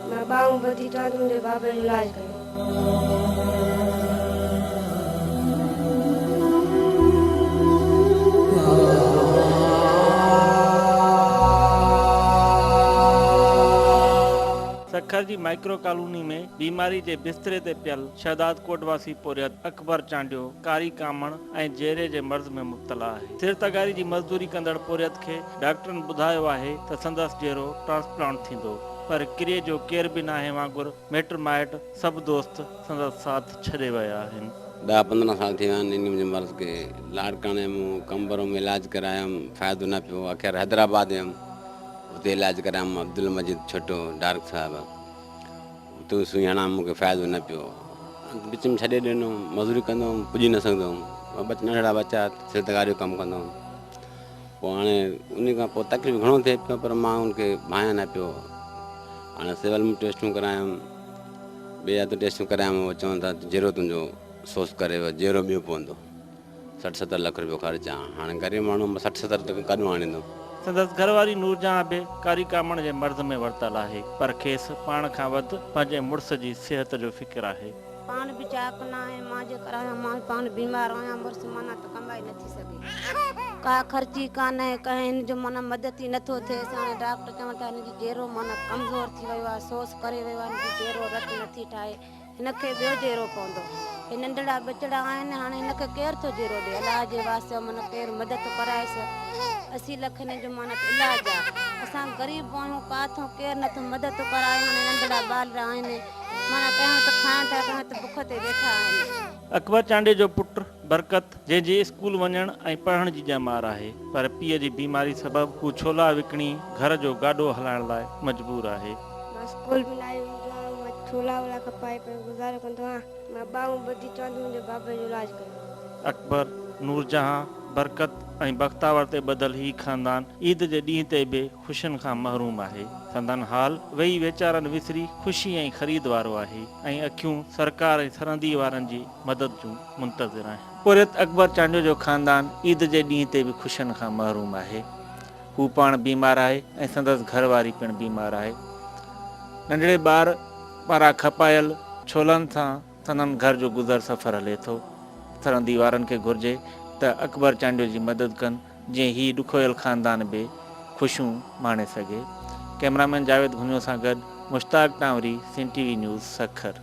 मैं बाऊं बधी चाहती मुझे बाबे जो इलाज करो। सखर जी माइक्रो कॉलोनी में बीमारी के बिस्तरे ते पियल शहदाद कोटवासी पोरियत अकबर चांडियो कारी कामण ऐं जेरे जे मर्ज़ में मुब्तला है। सिर तगारी जी मजदूरी कंदड़ पोरियत खे डॉक्टरनि ॿुधायो आहे त संदसि जेरो ट्रांसप्लांट थींदो, पर किरे जो केर बि नाहे वांगुरु मिट माइट सभु दोस्त संदसि साथ छॾे विया आहिनि। 10-15 साल थी विया आहिनि इन मुंहिंजे मर्ज़ खे। लाड़काणे में कंबर में इलाज करायमि, फ़ाइदो न पियो। आख़िर हैदराबाद वियुमि, उते इलाज करायमि अब्दुल मजीद छोटो डार्क साहिबु, उते सुई हणां मूंखे फ़ाइदो न पियो। विच में छॾे ॾिनो, मज़ूरी कंदो हुउमि, पुॼी न सघंदो हुउमि। नंढड़ा बच्चा सिर तगारी जो कमु कंदो हुउमि। पोइ हाणे उन खां पोइ तकलीफ़ घणो थिए पियो, पर मां उनखे भायां न पियो। हाणे सिविल में टेस्टूं करायमि, ॿिए हंधि टेस्टूं करायमि, उहो चवनि था जेरो तुंहिंजो सोच करेव, जेरो ॿियो पवंदो। 60-70 लख रुपयो ख़र्च आहे। हाणे ग़रीब माण्हू 60-70 तक काॾूं आणींदो। संदसि घरवारी नूरजहां बि कारी कामण जे मर्ज़ में वरितल आहे, पर खेसि पाण खां वधि पंहिंजे मुड़ुस जी सिहत जो फ़िक्र आहे। पाण बि चाक न आहे, मां जे करायां, मां पाण बीमार आहियां, मुड़ुस माना त कमाई नथी सघे, का ख़र्ची कान आहे, कंहिं हिन जो माना मदद ई नथो थिए। हाणे डॉक्टर चवनि था हिनजी जेरो माना कमज़ोर थी वियो आहे, सोस करे वियो आहे, हिनजी जेरो रत नथी ठाहे, हिनखे ॿियो जेरो पवंदो। हे नंढड़ा बचड़ा आहिनि, हाणे हिनखे केरु थो जेरो ॾिए? इलाज जे वास्ते माना केरु मदद कराएसि। 80 लख जो माना इलाज आहे। असां ग़रीब आहियूं, काथों केरु नथो मदद कराए। हाणे नंढड़ा ॿार आहिनि, माना कंहिं त खाइण था, कंहिं त बुख ते वेठा आहिनि। अकबर चांडे जो पुटु बरकत जंहिंजी स्कूल वञण ऐं पढ़ण जी ॼमार आहे, पर पीउ जी बीमारी सबबु हू छोला विकिणी घर जो गाॾो हलाइण लाइ मजबूर आहे। मां स्कूल में आई हूंदो, छोला वोला खपाए पियो, गुज़ारो कंदो आहियां। मां बाऊं बधी चवंदी मुंहिंजे बाबे जो इलाज कयो। अकबर, नूरजहां, बरकत ऐं बख्तावर ते ॿधल ही ख़ानदान ईद जे ॾींहं ते बि ख़ुशियुनि खां महरूम आहे। संदन हाल वेही वीचारनि विसरी ख़ुशी ऐं ख़रीद वारो आहे, ऐं अखियूं सरकार ऐं सरहदी वारनि जी मदद जूं मुंतज़िर आहिनि। पोरियत अकबर चांडियो जो ख़ानदान ईद जे ॾींहं ते बि ख़ुशियुनि खां महरूम आहे। हू पाण बीमार आहे ऐं संदसि घरवारी पिणु बीमार आहे। नंढड़े ॿार पारां खपायल छोलनि सां संदन घर जो गुज़र सफ़र हले थो। सरहदी वारनि खे घुरिजे त अकबर चांडियो जी मदद कनि, जीअं ही ॾुखोयल ख़ानदान बि ख़ुशियूं माणे सघे। कैमरामैन जावेद घुनियो सां गॾु मुश्ताक टांवरी, सिंध TV न्यूज़, सखर।